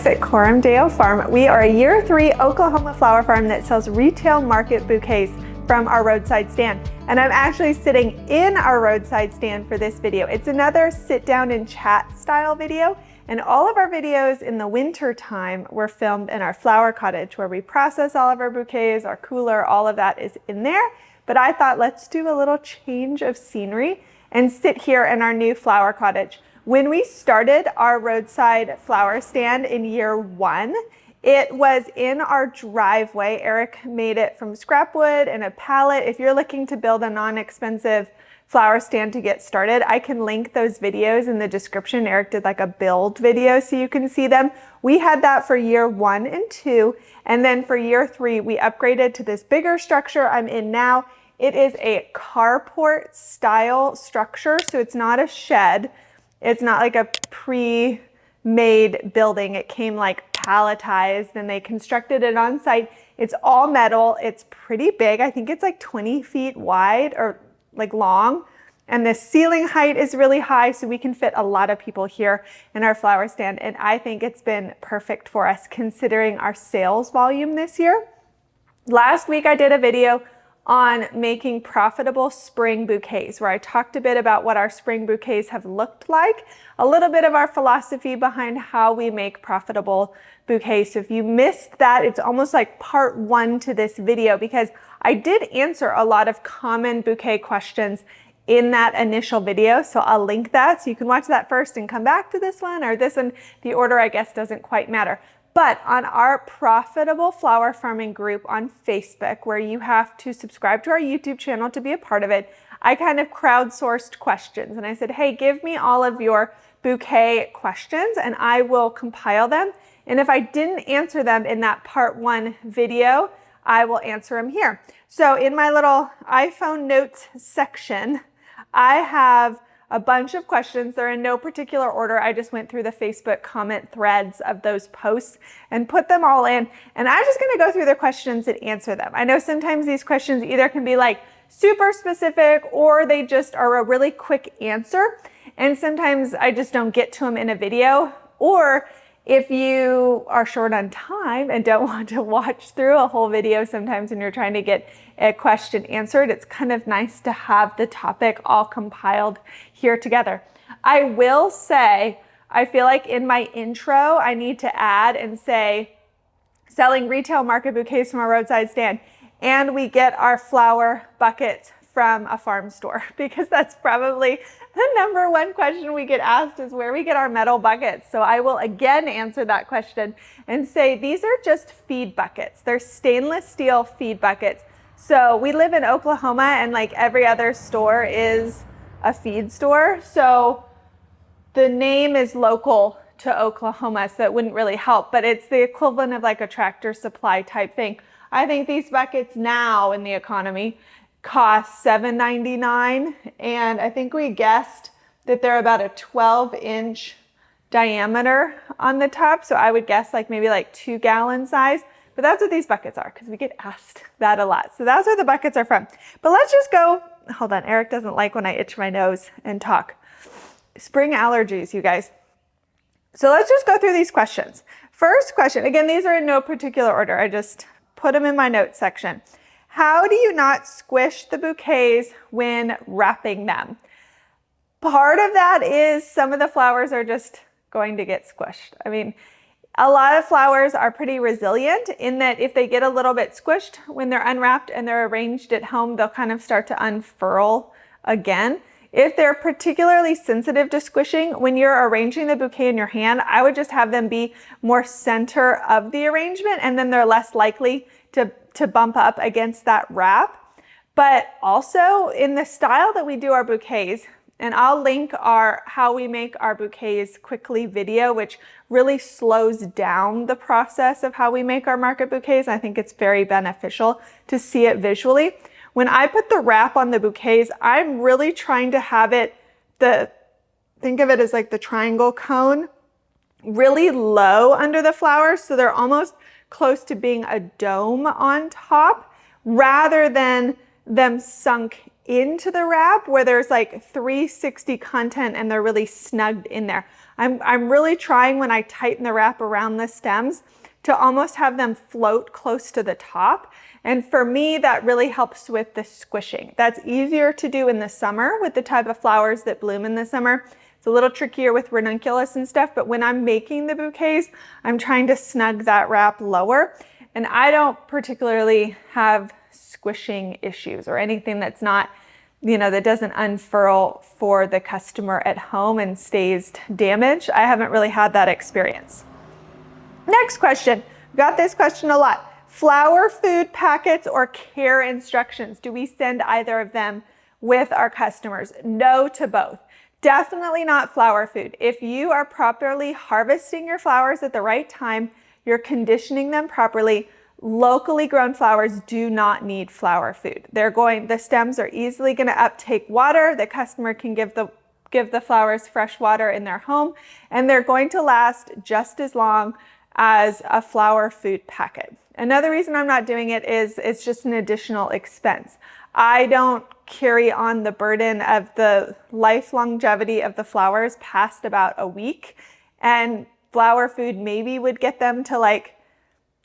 Alex at Coram Farm. We are a year 3 Oklahoma flower farm that sells retail market bouquets from our roadside stand. And I'm actually sitting in our roadside stand for this video. It's another sit down and chat style video. And all of our videos in the winter time were filmed in our flower cottage where we process all of our bouquets, our cooler, all of that is in there. But I thought let's do a little change of scenery and sit here in our new flower cottage. When we started our roadside flower stand in year 1, it was in our driveway. Eric made it from scrap wood and a pallet. If you're looking to build a non-expensive flower stand to get started, I can link those videos in the description. Eric did like a build video so you can see them. We had that for year 1 and 2. And then for year 3, we upgraded to this bigger structure I'm in now. It is a carport style structure. So it's not a shed. It's not like a pre-made building. It came like palletized and they constructed it on site. It's all metal. It's pretty big. I think it's like 20 feet wide or like long. And the ceiling height is really high, so we can fit a lot of people here in our flower stand. And I think it's been perfect for us considering our sales volume this year. Last week I did a video on making profitable spring bouquets where I talked a bit about what our spring bouquets have looked like, a little bit of our philosophy behind how we make profitable bouquets. So if you missed that, it's almost like part 1 to this video because I did answer a lot of common bouquet questions in that initial video. So I'll link that so you can watch that first and come back to this one or this one. The order, I guess, doesn't quite matter. But on our profitable flower farming group on Facebook, where you have to subscribe to our YouTube channel to be a part of it, I kind of crowdsourced questions. And I said, hey, give me all of your bouquet questions and I will compile them. And if I didn't answer them in that part 1 video, I will answer them here. So in my little iPhone notes section, I have a bunch of questions. They're in no particular order. I just went through the Facebook comment threads of those posts and put them all in. And I'm just gonna go through the questions and answer them. I know sometimes these questions either can be like super specific or they just are a really quick answer. And sometimes I just don't get to them in a video. Or if you are short on time and don't want to watch through a whole video, sometimes when you're trying to get a question answered, it's kind of nice to have the topic all compiled here together. I will say, I feel like in my intro, I need to add and say, selling retail market bouquets from a roadside stand, and we get our flower buckets from a farm store, because that's probably the number 1 question we get asked is where we get our metal buckets. So I will again answer that question and say these are just feed buckets. They're stainless steel feed buckets. So we live in Oklahoma and like every other store is a feed store. So the name is local to Oklahoma, so it wouldn't really help, but it's the equivalent of like a Tractor Supply type thing. I think these buckets now in the economy cost $7.99, and I think we guessed that they're about a 12-inch diameter on the top. So I would guess like maybe like 2-gallon size, but that's what these buckets are because we get asked that a lot. So that's where the buckets are from. But let's just go, hold on, Eric doesn't like when I itch my nose and talk. Spring allergies, you guys. So let's just go through these questions. First question, again, these are in no particular order. I just put them in my notes section. How do you not squish the bouquets when wrapping them? Part of that is some of the flowers are just going to get squished. I mean, a lot of flowers are pretty resilient in that if they get a little bit squished when they're unwrapped and they're arranged at home, they'll kind of start to unfurl again. If they're particularly sensitive to squishing, when you're arranging the bouquet in your hand, I would just have them be more center of the arrangement and then they're less likely to bump up against that wrap. But also in the style that we do our bouquets, and I'll link our how we make our bouquets quickly video, which really slows down the process of how we make our market bouquets. I think it's very beneficial to see it visually. When I put the wrap on the bouquets, I'm really trying to have it, think of it as like the triangle cone, really low under the flowers. So they're almost close to being a dome on top rather than them sunk into the wrap where there's like 360 content and they're really snugged in there. I'm really trying when I tighten the wrap around the stems to almost have them float close to the top. And for me, that really helps with the squishing. That's easier to do in the summer with the type of flowers that bloom in the summer. It's a little trickier with ranunculus and stuff, but when I'm making the bouquets, I'm trying to snug that wrap lower. And I don't particularly have squishing issues or anything that's not, you know, that doesn't unfurl for the customer at home and stays damaged. I haven't really had that experience. Next question. Got this question a lot. Flower food packets or care instructions. Do we send either of them with our customers? No to both. Definitely not flower food. If you are properly harvesting your flowers at the right time, you're conditioning them properly, locally grown flowers do not need flower food. The stems are easily going to uptake water. The customer can give the flowers fresh water in their home, and they're going to last just as long as a flower food packet. Another reason I'm not doing it is it's just an additional expense. I don't carry on the burden of the life longevity of the flowers past about a week, and flower food maybe would get them to like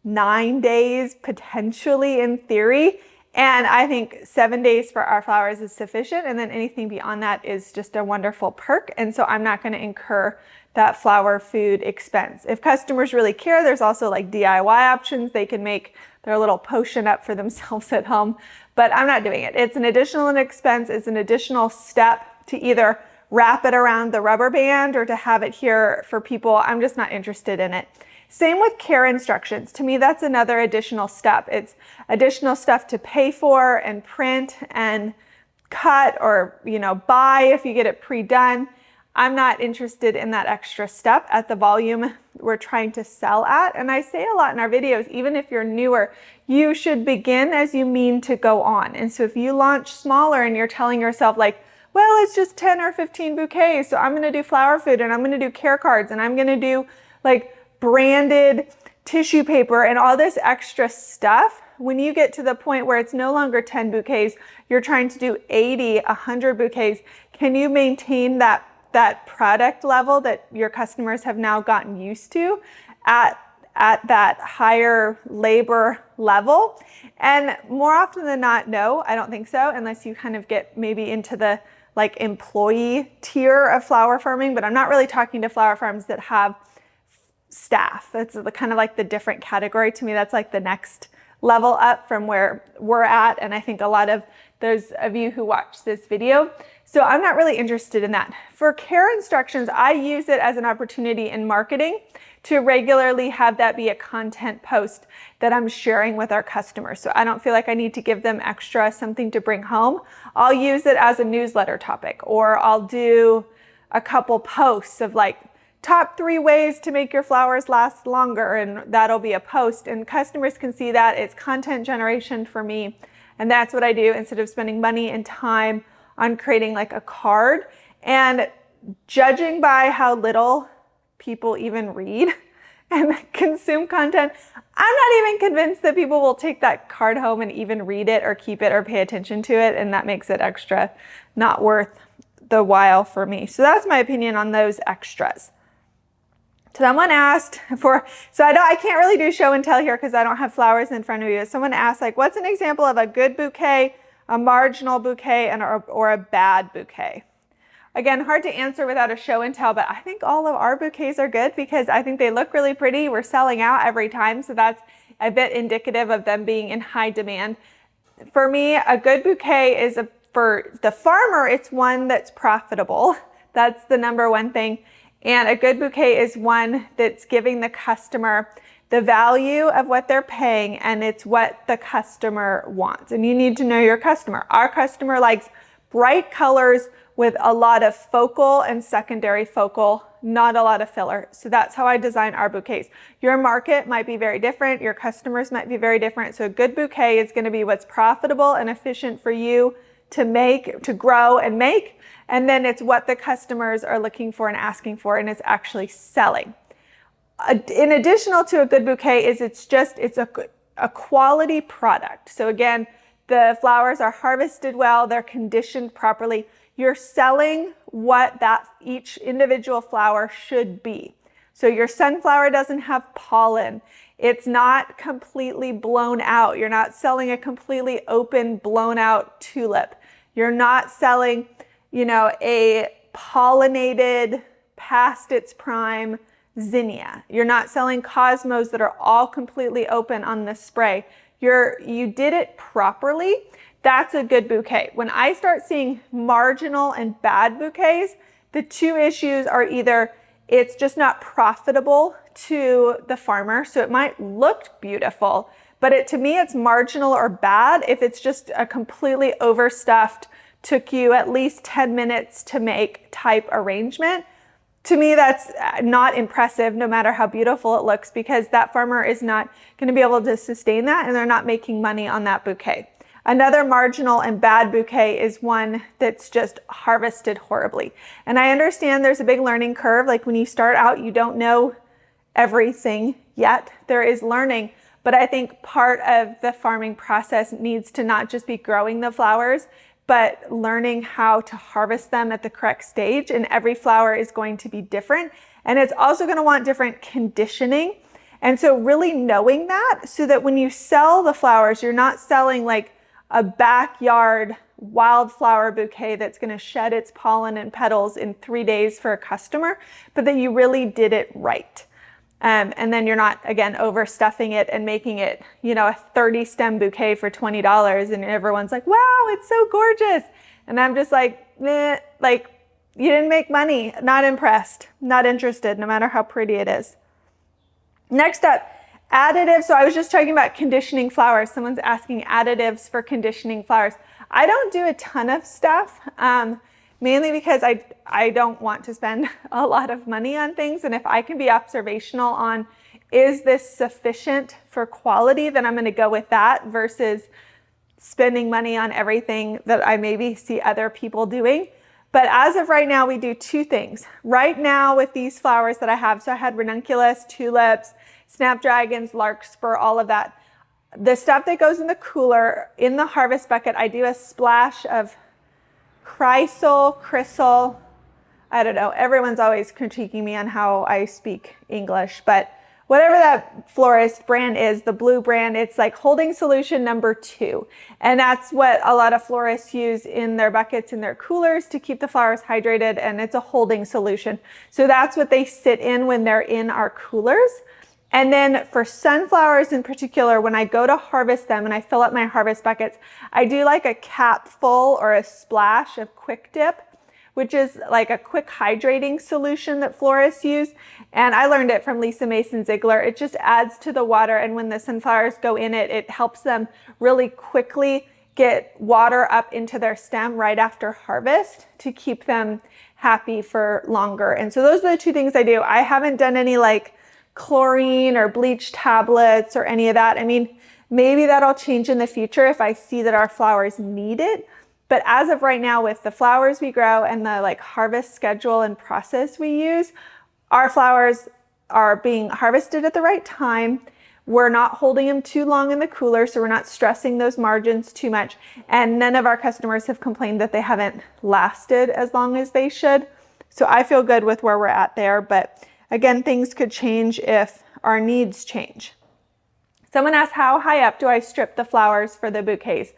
9 days potentially in theory. And I think 7 days for our flowers is sufficient. And then anything beyond that is just a wonderful perk. And so I'm not going to incur that flower food expense. If customers really care, there's also like DIY options. They can make their little potion up for themselves at home, but I'm not doing it. It's an additional expense. It's an additional step to either wrap it around the rubber band or to have it here for people. I'm just not interested in it. Same with care instructions. To me, that's another additional step. It's additional stuff to pay for and print and cut or, you know, buy if you get it pre-done. I'm not interested in that extra step at the volume we're trying to sell at. And I say a lot in our videos, even if you're newer, you should begin as you mean to go on. And so if you launch smaller and you're telling yourself like, well, it's just 10 or 15 bouquets, so I'm going to do flower food and I'm going to do care cards and I'm going to do like branded tissue paper and all this extra stuff. When you get to the point where it's no longer 10 bouquets, you're trying to do 80, 100 bouquets, can you maintain that product level that your customers have now gotten used to at that higher labor level? And more often than not, no, I don't think so, unless you kind of get maybe into the like employee tier of flower farming. But I'm not really talking to flower farms that have staff. That's the kind of like the different category. To me, that's like the next level up from where we're at. And I think a lot of those of you who watch this video. So I'm not really interested in that. For care instructions, I use it as an opportunity in marketing to regularly have that be a content post that I'm sharing with our customers. So I don't feel like I need to give them extra something to bring home. I'll use it as a newsletter topic, or I'll do a couple posts of like top 3 ways to make your flowers last longer, and that'll be a post and customers can see that. It's content generation for me, and that's what I do instead of spending money and time on creating like a card. And judging by how little people even read and consume content, I'm not even convinced that people will take that card home and even read it or keep it or pay attention to it, and that makes it extra not worth the while for me. So that's my opinion on those extras. Someone asked I can't really do show and tell here because I don't have flowers in front of you. Someone asked like, what's an example of a good bouquet, a marginal bouquet, or a bad bouquet? Again, hard to answer without a show and tell, but I think all of our bouquets are good because I think they look really pretty. We're selling out every time, so that's a bit indicative of them being in high demand. For me, a good bouquet is, for the farmer, it's one that's profitable. That's the number one thing. And a good bouquet is one that's giving the customer the value of what they're paying, and it's what the customer wants. And you need to know your customer. Our customer likes bright colors with a lot of focal and secondary focal, not a lot of filler. So that's how I design our bouquets. Your market might be very different. Your customers might be very different. So a good bouquet is going to be what's profitable and efficient for you to make, to grow and make. And then it's what the customers are looking for and asking for, and it's actually selling. In addition to a good bouquet is it's a quality product. So again, the flowers are harvested well, they're conditioned properly. You're selling what that each individual flower should be. So your sunflower doesn't have pollen. It's not completely blown out. You're not selling a completely open, blown out tulip. You're not selling, you know, a pollinated, past its prime zinnia. You're not selling cosmos that are all completely open on the spray. You did it properly. That's a good bouquet. When I start seeing marginal and bad bouquets, the two issues are either it's just not profitable to the farmer, so it might look beautiful, but to me it's marginal or bad if it's just a completely overstuffed, took you at least 10 minutes to make type arrangement. To me, that's not impressive, no matter how beautiful it looks, because that farmer is not going to be able to sustain that, and they're not making money on that bouquet. Another marginal and bad bouquet is one that's just harvested horribly. And I understand there's a big learning curve. Like when you start out, you don't know everything yet. There is learning, but I think part of the farming process needs to not just be growing the flowers, but learning how to harvest them at the correct stage. And every flower is going to be different. And it's also going to want different conditioning. And so really knowing that, so that when you sell the flowers, you're not selling like a backyard wildflower bouquet that's going to shed its pollen and petals in 3 days for a customer, but that you really did it right. And then you're not, again, overstuffing it and making it, you know, a 30 stem bouquet for $20, and everyone's like, wow, it's so gorgeous. And I'm just like, eh, like, you didn't make money. Not impressed, not interested, no matter how pretty it is. Next up, additives. So I was just talking about conditioning flowers. Someone's asking additives for conditioning flowers. I don't do a ton of stuff, mainly because I don't want to spend a lot of money on things. And if I can be observational on, is this sufficient for quality, then I'm going to go with that versus spending money on everything that I maybe see other people doing. But as of right now, we do two things. Right now with these flowers that I have, so I had ranunculus, tulips, snapdragons, larkspur, all of that. The stuff that goes in the cooler, in the harvest bucket, I do a splash of crystal. I don't know, everyone's always critiquing me on how I speak English, but whatever that florist brand is, the blue brand, it's like holding solution number 2. And that's what a lot of florists use in their buckets, in their coolers, to keep the flowers hydrated, and it's a holding solution. So that's what they sit in when they're in our coolers. And then for sunflowers in particular, when I go to harvest them and I fill up my harvest buckets, I do like a cap full or a splash of Quick Dip, which is like a quick hydrating solution that florists use. And I learned it from Lisa Mason Ziegler. It just adds to the water, and when the sunflowers go in it, it helps them really quickly get water up into their stem right after harvest to keep them happy for longer. And so those are the two things I do. I haven't done any like chlorine or bleach tablets or any of that. I mean, maybe that'll change in the future if I see that our flowers need it. But as of right now, with the flowers we grow and the like harvest schedule and process we use, our flowers are being harvested at the right time. We're not holding them too long in the cooler, so we're not stressing those margins too much. And none of our customers have complained that they haven't lasted as long as they should. So I feel good with where we're at there. But again, things could change if our needs change. Someone asked, how high up do I strip the flowers for the bouquets?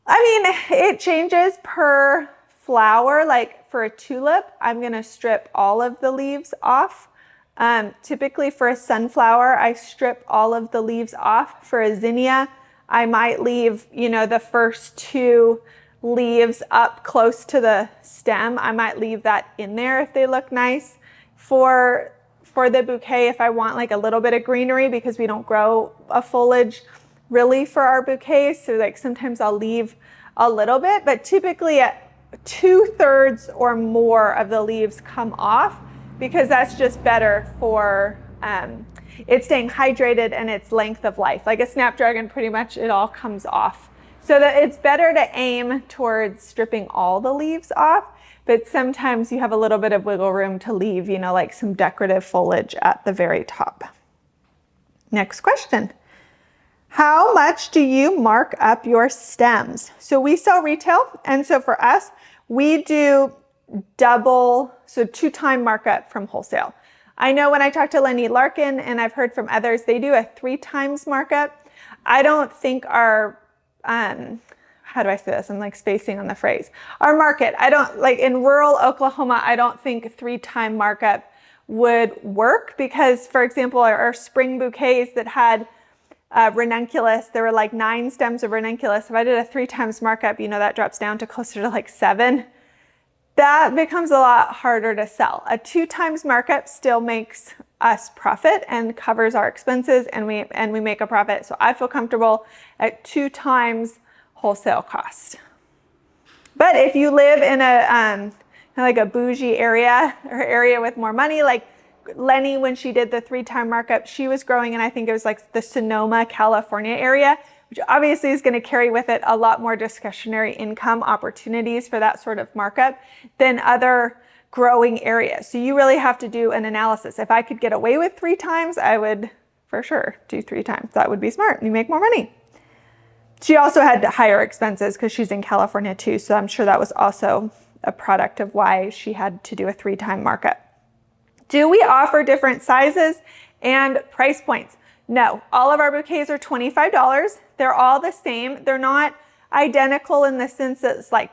I mean, it changes per flower. Like for a tulip, I'm going to strip all of the leaves off. Typically for a sunflower, I strip all of the leaves off. For a zinnia, I might leave, you know, the first 2 leaves up close to the stem. I might leave that in there if they look nice. For the bouquet, if I want like a little bit of greenery, because we don't grow a foliage really for our bouquets, so like sometimes I'll leave a little bit, but typically at 2/3 or more of the leaves come off, because that's just better for it staying hydrated and its length of life. Like a snapdragon, pretty much it all comes off. So that it's better to aim towards stripping all the leaves off, but sometimes you have a little bit of wiggle room to leave, you know, like some decorative foliage at the very top. Next question. How much do you mark up your stems? So we sell retail, and so for us, we do double, so 2-time markup from wholesale. I know when I talk to Lenny Larkin, and I've heard from others, they do a 3 times markup. I don't think our, how do I say this? I'm like spacing on the phrase. Our market, I don't, like in rural Oklahoma, I don't think a 3-time markup would work because, for example, our spring bouquets that had ranunculus, there were like 9 stems of ranunculus. If I did a 3 times markup, you know, that drops down to closer to like 7. That becomes a lot harder to sell. A 2 times markup still makes us profit and covers our expenses, and we make a profit. So I feel comfortable at 2 times wholesale cost. But if you live in a like a bougie area or area with more money, like Lenny, when she did the 3-time markup, she was growing in, I think it was like the Sonoma, California area, which obviously is going to carry with it a lot more discretionary income opportunities for that sort of markup than other growing areas. So you really have to do an analysis. If I could get away with 3 times, I would for sure do 3 times. That would be smart. You make more money. She also had higher expenses because she's in California too. So I'm sure that was also a product of why she had to do a 3-time markup. Do we offer different sizes and price points? No, all of our bouquets are $25. They're all the same. They're not identical in the sense that it's like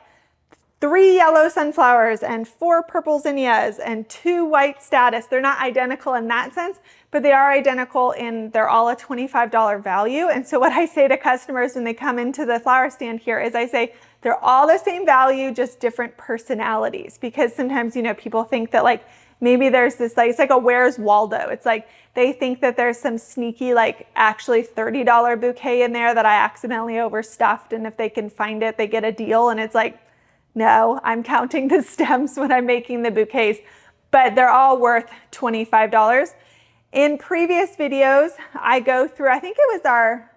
3 yellow sunflowers and 4 purple zinnias and 2 white status. They're not identical in that sense, but they are identical in they're all a $25 value. And so what I say to customers when they come into the flower stand here is I say, they're all the same value, just different personalities. Because sometimes, you know, people think that like, maybe there's this, like, it's like a Where's Waldo. It's like they think that there's some sneaky, like actually $30 bouquet in there that I accidentally overstuffed. And if they can find it, they get a deal. And it's like, no, I'm counting the stems when I'm making the bouquets, but they're all worth $25. In previous videos, I go through, I think it was our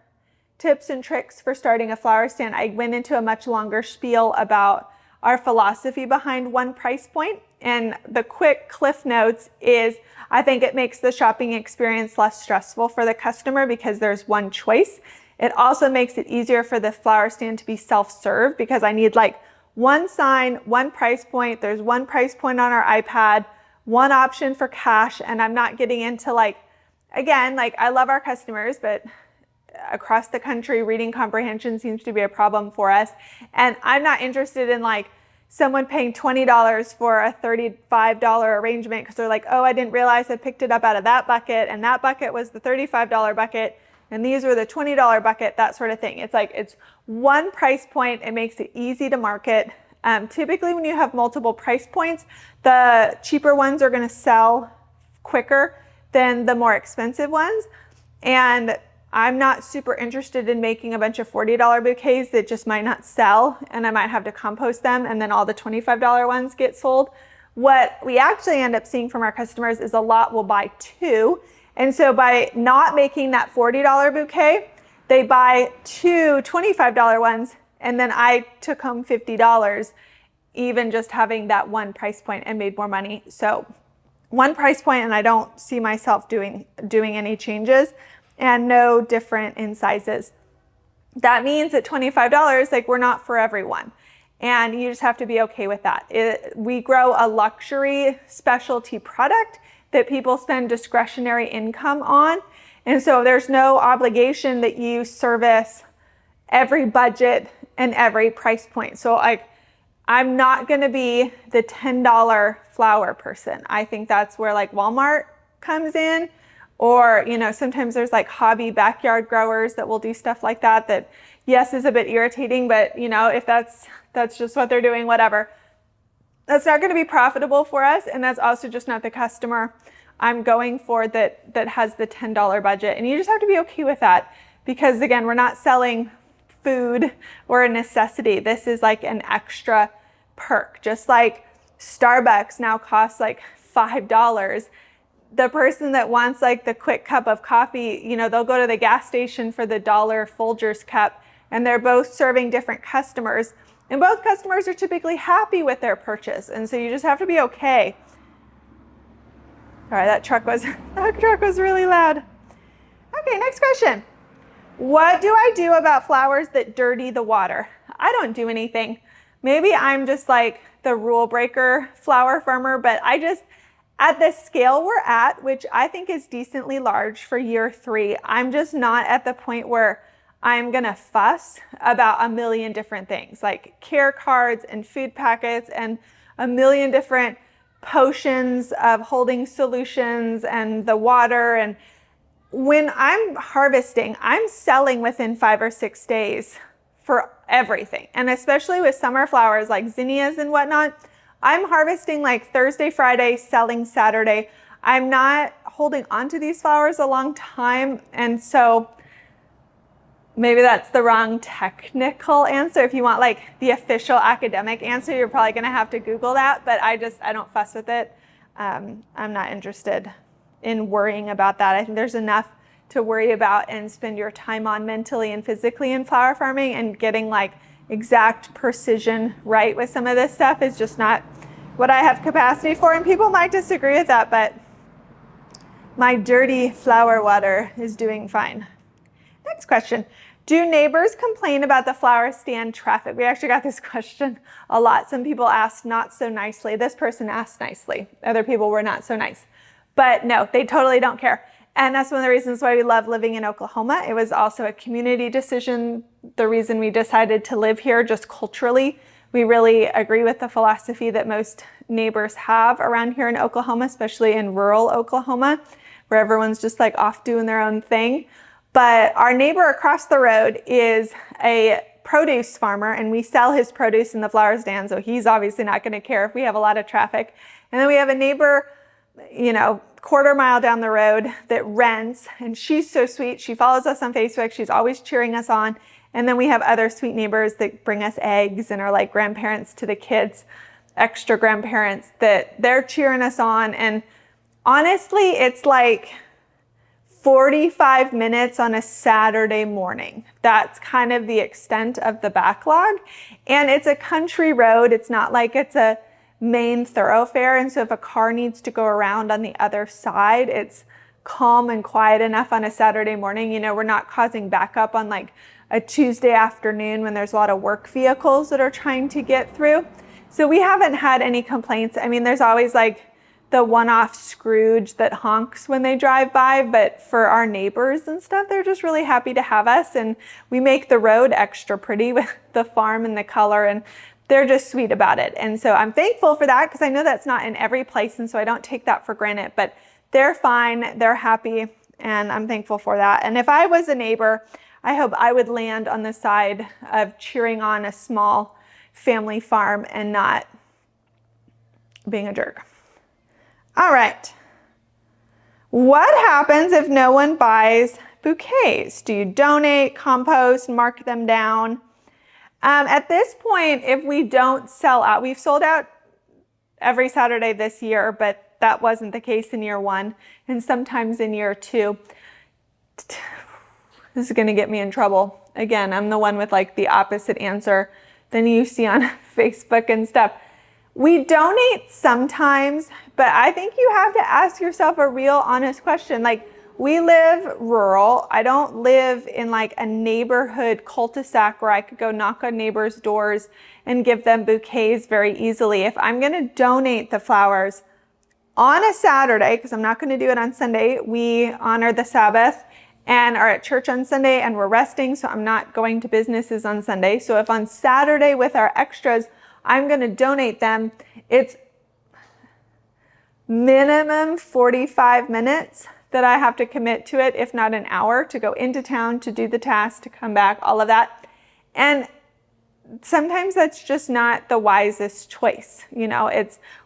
tips and tricks for starting a flower stand. I went into a much longer spiel about our philosophy behind one price point. And the quick cliff notes is I think it makes the shopping experience less stressful for the customer because there's one choice. It also makes it easier for the flower stand to be self-serve because I need like one sign, one price point. There's one price point on our iPad, one option for cash. And I'm not getting into like, again, like I love our customers, but across the country, reading comprehension seems to be a problem for us. And I'm not interested in like someone paying $20 for a $35 arrangement because they're like, oh, I didn't realize I picked it up out of that bucket and that bucket was the $35 bucket and these were the $20 bucket, that sort of thing. It's like, it's one price point. It makes it easy to market. Typically when you have multiple price points, the cheaper ones are going to sell quicker than the more expensive ones. And I'm not super interested in making a bunch of $40 bouquets that just might not sell and I might have to compost them and then all the $25 ones get sold. What we actually end up seeing from our customers is a lot will buy 2. And so by not making that $40 bouquet, they buy 2 $25 ones and then I took home $50 even just having that one price point and made more money. So one price point and I don't see myself doing any changes. And no different in sizes. That means at $25, like we're not for everyone. And you just have to be okay with that. We grow a luxury specialty product that people spend discretionary income on. And so there's no obligation that you service every budget and every price point. So like, I'm not gonna be the $10 flower person. I think that's where like Walmart comes in. Or, you know, sometimes there's like hobby backyard growers that will do stuff like that, that yes, is a bit irritating, but you know, if that's just what they're doing, whatever. That's not going to be profitable for us. And that's also just not the customer I'm going for that has the $10 budget. And you just have to be okay with that because again, we're not selling food or a necessity. This is like an extra perk, just like Starbucks now costs like $5. The person that wants like the quick cup of coffee, you know, they'll go to the gas station for the $1 Folgers cup and they're both serving different customers and both customers are typically happy with their purchase. And so you just have to be okay. All right, that truck was really loud. Okay, next question. What do I do about flowers that dirty the water? I don't do anything. Maybe I'm just like the rule breaker flower farmer, but I just, at the scale we're at, which I think is decently large for year 3, I'm just not at the point where I'm gonna fuss about a million different things like care cards and food packets and a million different potions of holding solutions and the water. And when I'm harvesting, I'm selling within 5 or 6 days for everything. And especially with summer flowers like zinnias and whatnot, I'm harvesting like Thursday, Friday, selling Saturday. I'm not holding onto these flowers a long time. And so maybe that's the wrong technical answer. If you want like the official academic answer, you're probably gonna have to Google that, but I don't fuss with it. I'm not interested in worrying about that. I think there's enough to worry about and spend your time on mentally and physically in flower farming, and getting like exact precision right with some of this stuff is just not what I have capacity for. And people might disagree with that, but my dirty flower water is doing fine. Next question. Do neighbors complain about the flower stand traffic? We actually got this question a lot. Some people asked not so nicely. This person asked nicely. Other people were not so nice. But no, they totally don't care. And that's one of the reasons why we love living in Oklahoma. It was also a community decision. The reason we decided to live here, just culturally, we really agree with the philosophy that most neighbors have around here in Oklahoma, especially in rural Oklahoma, where everyone's just like off doing their own thing. But our neighbor across the road is a produce farmer, and we sell his produce in the flower stand, so he's obviously not going to care if we have a lot of traffic. And then we have a neighbor, you know, quarter mile down the road that rents, and she's so sweet. She follows us on Facebook. She's always cheering us on. And then we have other sweet neighbors that bring us eggs and are like grandparents to the kids, extra grandparents, that they're cheering us on. And honestly, it's like 45 minutes on a Saturday morning. That's kind of the extent of the backlog. And it's a country road. It's not like it's a main thoroughfare. And so if a car needs to go around on the other side, it's calm and quiet enough on a Saturday morning. You know, we're not causing backup on like a Tuesday afternoon when there's a lot of work vehicles that are trying to get through. So we haven't had any complaints. I mean, there's always like the one-off Scrooge that honks when they drive by, but for our neighbors and stuff, they're just really happy to have us. And we make the road extra pretty with the farm and the color, and they're just sweet about it. And so I'm thankful for that, because I know that's not in every place, and so I don't take that for granted, but they're fine, they're happy, and I'm thankful for that. And if I was a neighbor, I hope I would land on the side of cheering on a small family farm and not being a jerk. All right. What happens if no one buys bouquets? Do you donate, compost, mark them down? At this point, if we don't sell out, we've sold out every Saturday this year, but that wasn't the case in year 1, and sometimes in year 2. This is going to get me in trouble. Again, I'm the one with like the opposite answer than you see on Facebook and stuff. We donate sometimes, but I think you have to ask yourself a real honest question. Like, we live rural. I don't live in like a neighborhood cul-de-sac where I could go knock on neighbors' doors and give them bouquets very easily. If I'm going to donate the flowers on a Saturday, because I'm not going to do it on Sunday, we honor the Sabbath and are at church on Sunday, and we're resting, so I'm not going to businesses on Sunday. So if on Saturday with our extras, I'm going to donate them, it's minimum 45 minutes that I have to commit to it, if not an hour, to go into town, to do the task, to come back, all of that. And sometimes that's just not the wisest choice. You know,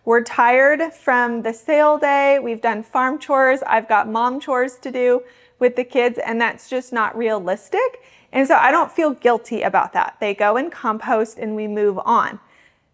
we're tired from the sale day. We've done farm chores. I've got mom chores to do with the kids, and that's just not realistic. And so I don't feel guilty about that. They go in compost and we move on.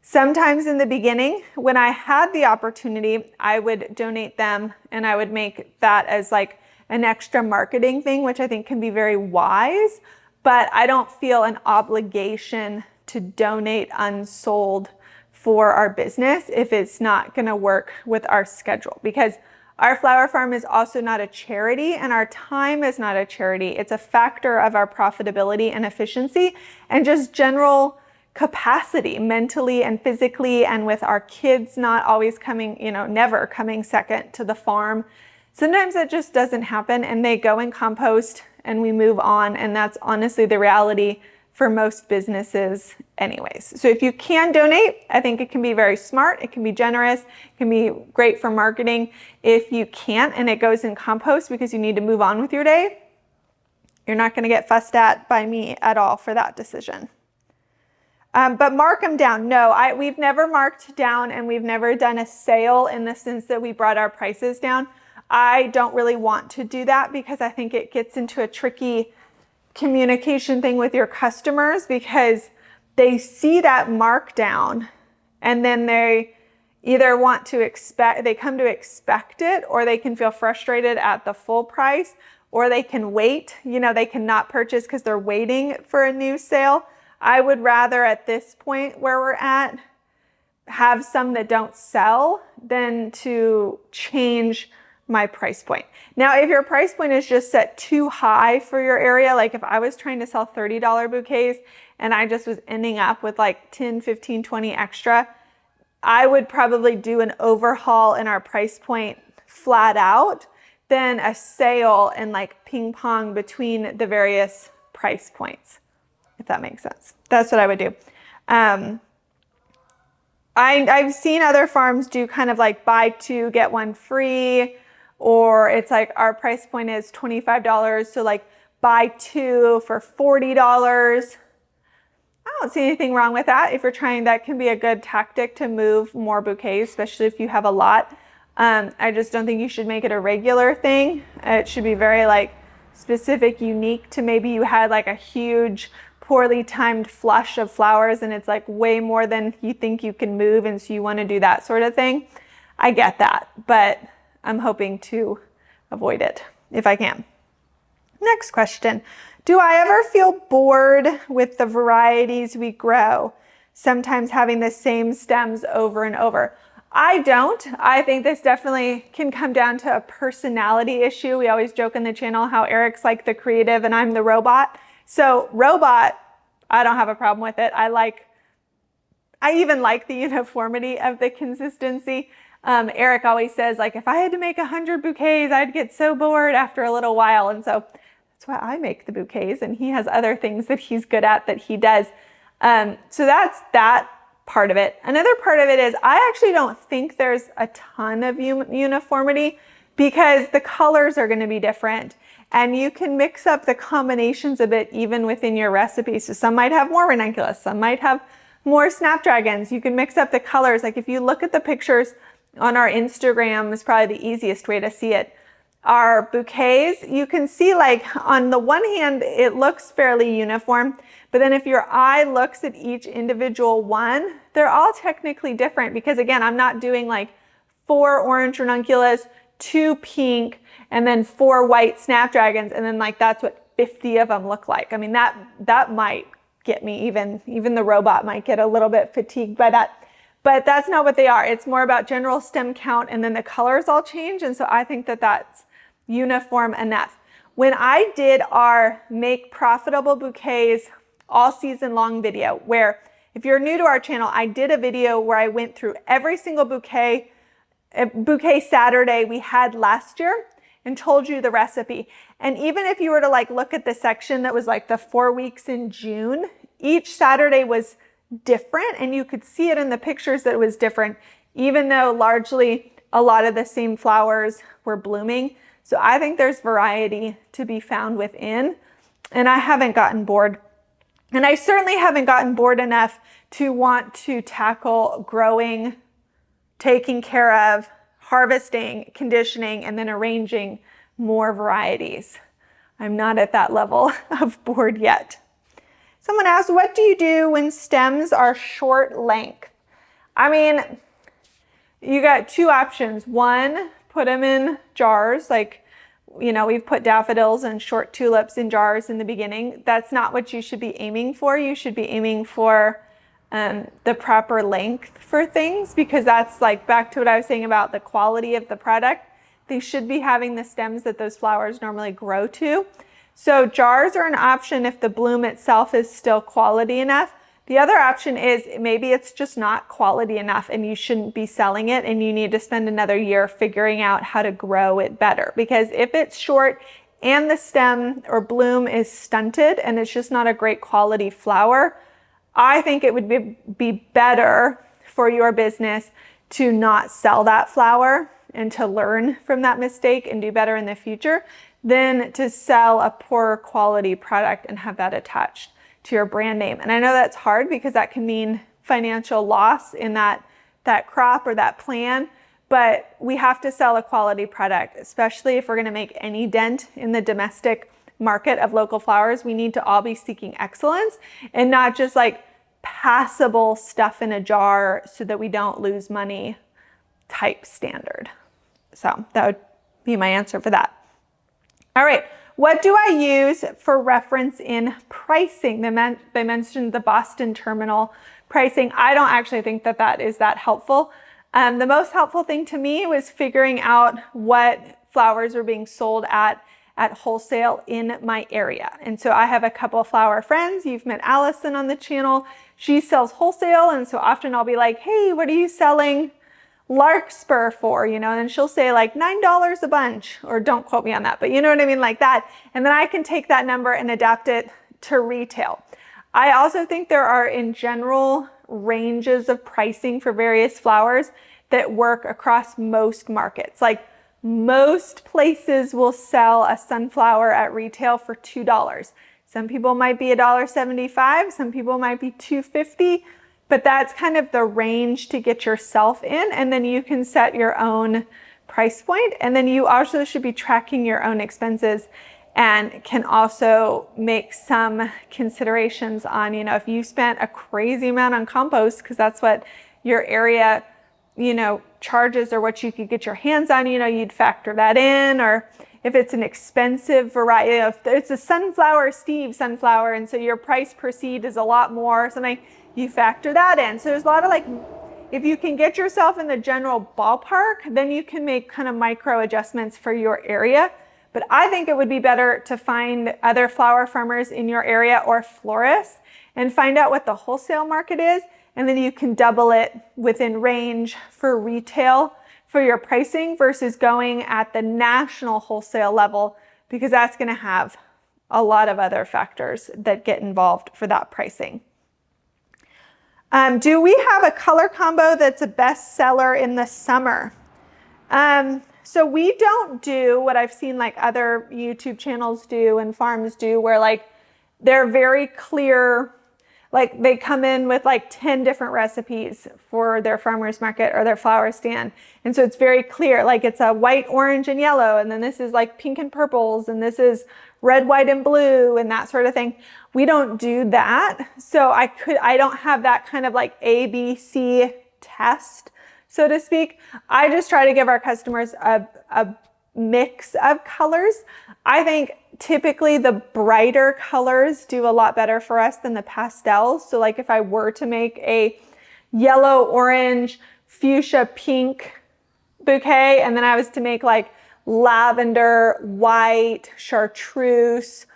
Sometimes in the beginning, when I had the opportunity, I would donate them, and I would make that as like an extra marketing thing, which I think can be very wise, but I don't feel an obligation to donate unsold for our business if it's not going to work with our schedule, because Our flower farm is also not a charity, and our time is not a charity. It's a factor of our profitability and efficiency and just general capacity mentally and physically, and with our kids not always coming, never coming second to the farm. Sometimes it just doesn't happen and they go in compost and we move on, and that's honestly the reality for most businesses anyways. So if you can donate, I think it can be very smart. It can be generous. It can be great for marketing. If you can't and it goes in compost because you need to move on with your day, you're not going to get fussed at by me at all for that decision. But mark them down. No, we've never marked down, and we've never done a sale in the sense that we brought our prices down. I don't really want to do that because I think it gets into a tricky communication thing with your customers, because they see that markdown and then they either they come to expect it, or they can feel frustrated at the full price, or they can wait, they cannot purchase because they're waiting for a new sale. I would rather at this point where we're at have some that don't sell than to change my price point. Now, if your price point is just set too high for your area, like if I was trying to sell $30 bouquets and I just was ending up with like 10, 15, 20 extra, I would probably do an overhaul in our price point flat out than a sale and like ping pong between the various price points, if that makes sense. That's what I would do. I've seen other farms do kind of like buy two, get one free, or it's like our price point is $25, so like buy two for $40. I don't see anything wrong with that. If you're trying, that can be a good tactic to move more bouquets, especially if you have a lot. I just don't think you should make it a regular thing. It should be very like specific, unique to maybe you had like a huge poorly timed flush of flowers and it's like way more than you think you can move, and so you want to do that sort of thing. I get that, but I'm hoping to avoid it if I can. Next question. Do I ever feel bored with the varieties we grow, sometimes having the same stems over and over? I don't. I think this definitely can come down to a personality issue. We always joke on the channel how Eric's like the creative and I'm the robot. So robot, I don't have a problem with it. I even like the uniformity of the consistency. Eric always says, like, if I had to make 100 bouquets, I'd get so bored after a little while. And so that's why I make the bouquets, and he has other things that he's good at that he does. So that's that part of it. Another part of it is I actually don't think there's a ton of uniformity, because the colors are going to be different. And you can mix up the combinations a bit even within your recipe. So some might have more ranunculus, some might have more snapdragons. You can mix up the colors. Like if you look at the pictures on our Instagram, is probably the easiest way to see it. Our bouquets, you can see like on the one hand, it looks fairly uniform, but then if your eye looks at each individual one, they're all technically different, because again, I'm not doing like 4 orange ranunculus, 2 pink, and then 4 white snapdragons, and then like that's what 50 of them look like. I mean, that might get me, even the robot might get a little bit fatigued by that. But that's not what they are. It's more about general stem count, and then the colors all change. And so I think that that's uniform enough. When I did our Make Profitable Bouquets all season long video, where if you're new to our channel, I did a video where I went through every single bouquet Saturday we had last year and told you the recipe. And even if you were to like look at the section that was like the 4 weeks in June, each Saturday was different, and you could see it in the pictures that it was different, even though largely a lot of the same flowers were blooming. So I think there's variety to be found within, and I haven't gotten bored. And I certainly haven't gotten bored enough to want to tackle growing, taking care of, harvesting, conditioning, and then arranging more varieties. I'm not at that level of bored yet. Someone asked, what do you do when stems are short length? I mean, you got 2 options. One, put them in jars. Like, we've put daffodils and short tulips in jars in the beginning. That's not what you should be aiming for. You should be aiming for the proper length for things, because that's like back to what I was saying about the quality of the product. they should be having the stems that those flowers normally grow to. So jars are an option if the bloom itself is still quality enough. The other option is maybe it's just not quality enough and you shouldn't be selling it and you need to spend another year figuring out how to grow it better. Because if it's short and the stem or bloom is stunted and it's just not a great quality flower, I think it would be better for your business to not sell that flower and to learn from that mistake and do better in the future than to sell a poor quality product and have that attached to your brand name. And I know that's hard because that can mean financial loss in that crop or that plan, but we have to sell a quality product, especially if we're gonna make any dent in the domestic market of local flowers. We need to all be seeking excellence and not just like passable stuff in a jar so that we don't lose money type standard. So that would be my answer for that. All right, what do I use for reference in pricing? They mentioned the Boston terminal pricing. I don't actually think that that is that helpful. The most helpful thing to me was figuring out what flowers were being sold at wholesale in my area. And so I have a couple of flower friends. You've met Allison on the channel. She sells wholesale. And so often I'll be like, hey, what are you selling larkspur for? You know, and she'll say like $9 a bunch, or don't quote me on that, but you know what I mean, like that. And then I can take that number and adapt it to retail. I also think there are in general ranges of pricing for various flowers that work across most markets. Like most places will sell a sunflower at retail for $2. Some people might be $1.75, some people might be $2.50, but that's kind of the range to get yourself in, and then you can set your own price point. And then you also should be tracking your own expenses and can also make some considerations on, you know, if you spent a crazy amount on compost, because that's what your area, you know, charges or what you could get your hands on, you know, you'd factor that in. Or if it's an expensive variety, if it's a sunflower, Steve sunflower, and so your price per seed is a lot more, something, you factor that in. So there's a lot of like, if you can get yourself in the general ballpark, then you can make kind of micro adjustments for your area. But I think it would be better to find other flower farmers in your area or florists and find out what the wholesale market is. And then you can double it within range for retail for your pricing versus going at the national wholesale level, because that's going to have a lot of other factors that get involved for that pricing. Do we have a color combo that's a best seller in the summer? So we don't do what I've seen like other YouTube channels do and farms do, where like they're very clear, like they come in with like 10 different recipes for their farmer's market or their flower stand. And so it's very clear, like it's a white, orange, and yellow, and then this is like pink and purples, and this is red, white, and blue, and that sort of thing. We don't do that. So I don't have that kind of like ABC test, so to speak. I just try to give our customers a mix of colors. I think typically the brighter colors do a lot better for us than the pastels. So like if I were to make a yellow, orange, fuchsia, pink bouquet, and then I was to make like lavender, white, chartreuse,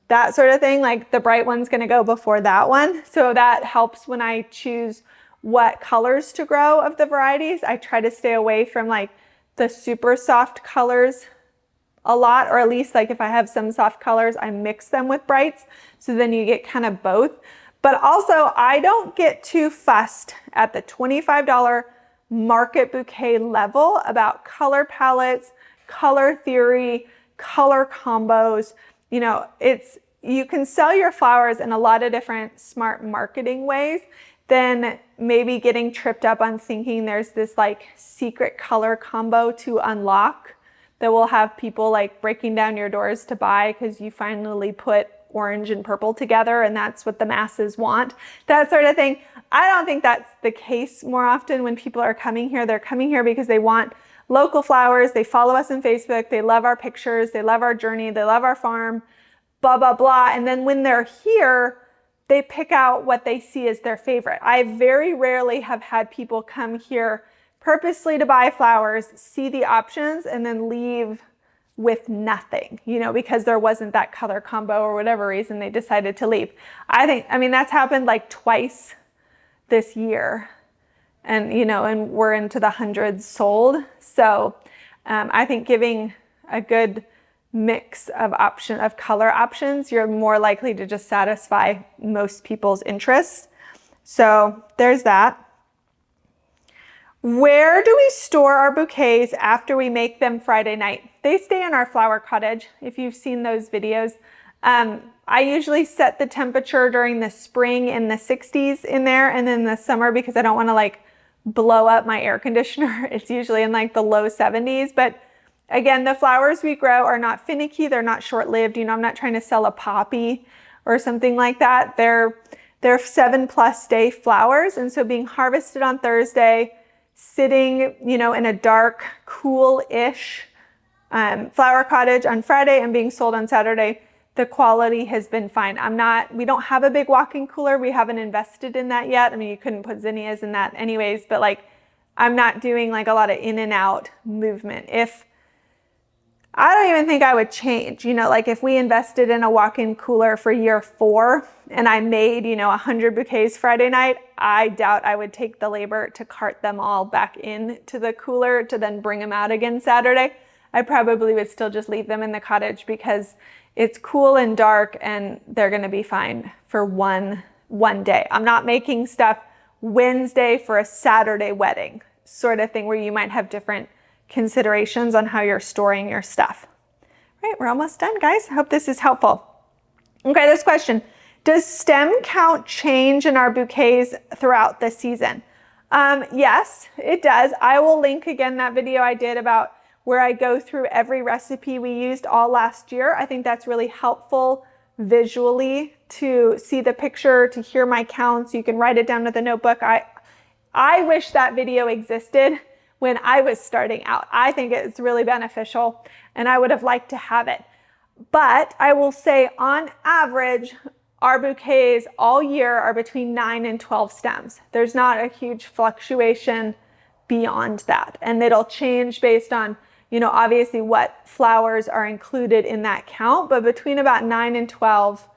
that sort of thing, like the bright one's going to go before that one. So that helps when I choose what colors to grow of the varieties. I try to stay away from like the super soft colors a lot, or at least like if I have some soft colors, I mix them with brights. So then you get kind of both. But also I don't get too fussed at the $25 market bouquet level about color palettes, color theory, color combos. You know, you can sell your flowers in a lot of different smart marketing ways than maybe getting tripped up on thinking there's this like secret color combo to unlock that will have people like breaking down your doors to buy because you finally put orange and purple together and that's what the masses want, that sort of thing. I don't think that's the case more often when people are coming here. They're coming here because they want local flowers. They follow us on Facebook. They love our pictures. They love our journey. They love our farm, blah, blah, blah. And then when they're here, they pick out what they see as their favorite. I very rarely have had people come here purposely to buy flowers, see the options, and then leave with nothing, you know, because there wasn't that color combo or whatever reason they decided to leave. I mean, that's happened like twice this year, and, you know, and we're into the hundreds sold. So I think giving a good mix of color options, you're more likely to just satisfy most people's interests. So there's that. Where do we store our bouquets after we make them Friday night? They stay in our flower cottage, if you've seen those videos. I usually set the temperature during the spring in the 60s in there, and then the summer, because I don't want to like blow up my air conditioner, it's usually in like the low 70s. But again, the flowers we grow are not finicky, they're not short-lived. You know, I'm not trying to sell a poppy or something like that. They're 7+ day flowers, and so being harvested on Thursday, sitting, you know, in a dark, cool-ish flower cottage on Friday and being sold on Saturday, the quality has been fine. We don't have a big walk-in cooler. We haven't invested in that yet. I mean, you couldn't put zinnias in that anyways, but like, I'm not doing like a lot of in and out movement. I don't even think I would change, you know, like if we invested in a walk-in cooler for year 4 and I made, you know, 100 bouquets Friday night, I doubt I would take the labor to cart them all back into the cooler to then bring them out again Saturday. I probably would still just leave them in the cottage because it's cool and dark and they're going to be fine for one day. I'm not making stuff Wednesday for a Saturday wedding sort of thing where you might have different considerations on how you're storing your stuff. All right, we're almost done, guys. I hope this is helpful. Okay, this question. Does stem count change in our bouquets throughout the season? Yes, it does. I will link again that video I did about where I go through every recipe we used all last year. I think that's really helpful visually to see the picture, to hear my counts. You can write it down with a notebook. I wish that video existed when I was starting out. I think it's really beneficial and I would have liked to have it. But I will say on average, our bouquets all year are between 9 and 12 stems. There's not a huge fluctuation beyond that. And it'll change based on, you know, obviously what flowers are included in that count, but between about 9 and 12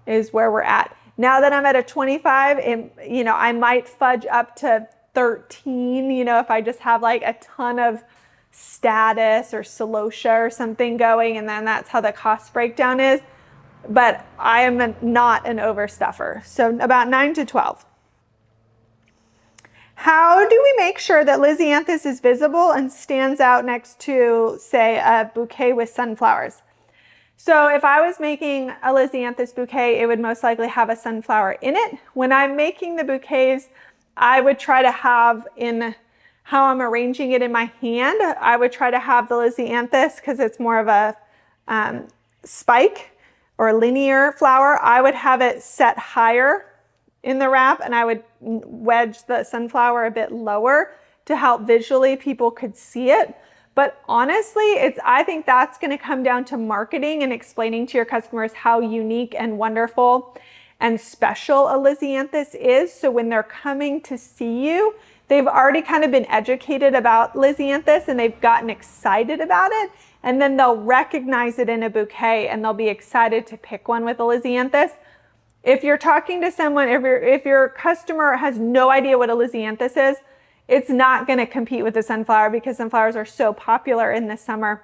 is where we're at. Now that I'm at a 25, you know, I might fudge up to 13, you know, if I just have like a ton of status or celosia or something going, and then that's how the cost breakdown is. But I am not an overstuffer. So about 9 to 12. How do we make sure that Lisianthus is visible and stands out next to, say, a bouquet with sunflowers? So if I was making a Lisianthus bouquet, it would most likely have a sunflower in it. When I'm making the bouquets, I would try to have, in how I'm arranging it in my hand, I would try to have the Lisianthus, because it's more of a spike or linear flower, I would have it set higher in the wrap, and I would wedge the sunflower a bit lower to help visually people could see it. But honestly, I think that's going to come down to marketing and explaining to your customers how unique and wonderful and special a Lisianthus is. So when they're coming to see you, they've already kind of been educated about Lisianthus and they've gotten excited about it. And then they'll recognize it in a bouquet and they'll be excited to pick one with a Lisianthus. If you're talking to someone, if your customer has no idea what a Lisianthus is, it's not going to compete with the sunflower, because sunflowers are so popular in the summer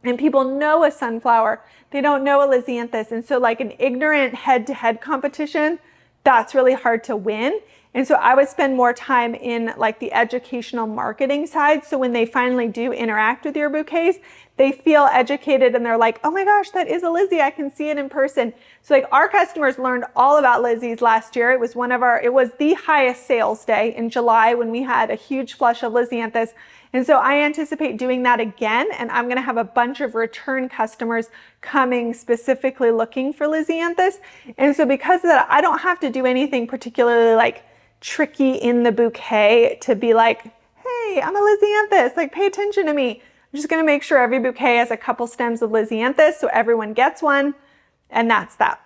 and people know a sunflower. They don't know a Lisianthus. And so like an ignorant head-to-head competition, that's really hard to win. And so I would spend more time in like the educational marketing side. So when they finally do interact with your bouquets, they feel educated and they're like, oh my gosh, that is a Lizzie. I can see it in person. So like our customers learned all about Lizzie's last year. It was the highest sales day in July when we had a huge flush of Lisianthus. And so I anticipate doing that again. And I'm going to have a bunch of return customers coming specifically looking for Lisianthus. And so because of that, I don't have to do anything particularly like tricky in the bouquet to be like, hey, I'm a Lisianthus, like pay attention to me. I'm just going to make sure every bouquet has a couple stems of Lisianthus so everyone gets one, and that's that.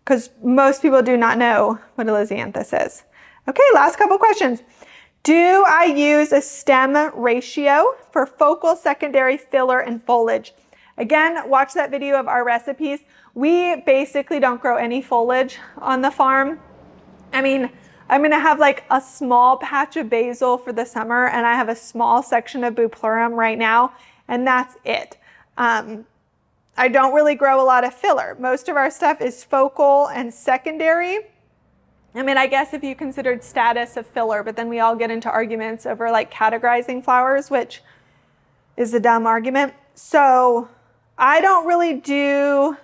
Because most people do not know what a Lisianthus is. Okay, last couple questions. Do I use a stem ratio for focal, secondary, filler, and foliage? Again, watch that video of our recipes. We basically don't grow any foliage on the farm. I mean, I'm gonna have like a small patch of basil for the summer, and I have a small section of Bouquet right now, and that's it. I don't really grow a lot of filler. Most of our stuff is focal and secondary. I mean, I guess if you considered status of filler, but then we all get into arguments over like categorizing flowers, which is a dumb argument. So I don't really do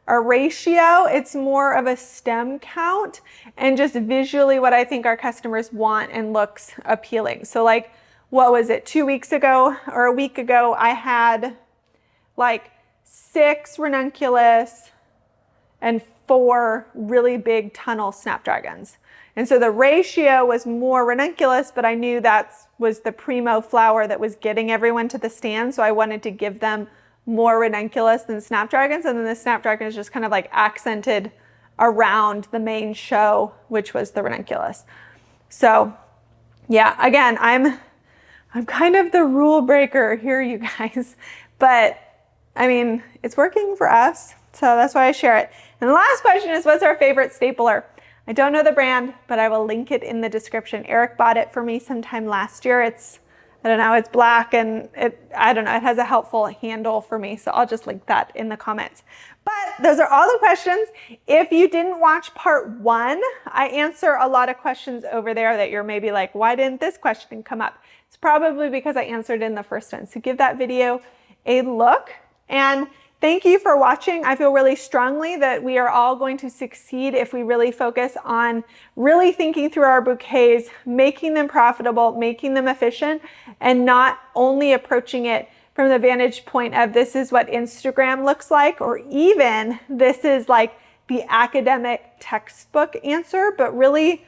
a ratio. It's more of a stem count and just visually what I think our customers want and looks appealing. So like, what was it, 2 weeks ago or a week ago, I had like 6 ranunculus and 4 really big tunnel snapdragons. And so the ratio was more ranunculus, but I knew that was the primo flower that was getting everyone to the stand. So I wanted to give them more ranunculus than snapdragons. And then the snapdragons just kind of like accented around the main show, which was the ranunculus. So yeah, again, I'm kind of the rule breaker here, you guys, but I mean, it's working for us. So that's why I share it. And the last question is, what's our favorite stapler? I don't know the brand, but I will link it in the description. Eric bought it for me sometime last year. It's, I don't know, it's black and I don't know, it has a helpful handle for me. So I'll just link that in the comments. But those are all the questions. If you didn't watch part 1, I answer a lot of questions over there that you're maybe like, why didn't this question come up? It's probably because I answered in the first one. So give that video a look. And thank you for watching. I feel really strongly that we are all going to succeed if we really focus on really thinking through our bouquets, making them profitable, making them efficient, and not only approaching it from the vantage point of this is what Instagram looks like, or even this is like the academic textbook answer, but really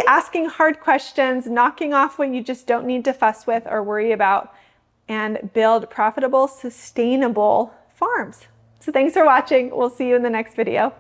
asking hard questions, knocking off what you just don't need to fuss with or worry about, and build profitable, sustainable farms. So thanks for watching. We'll see you in the next video.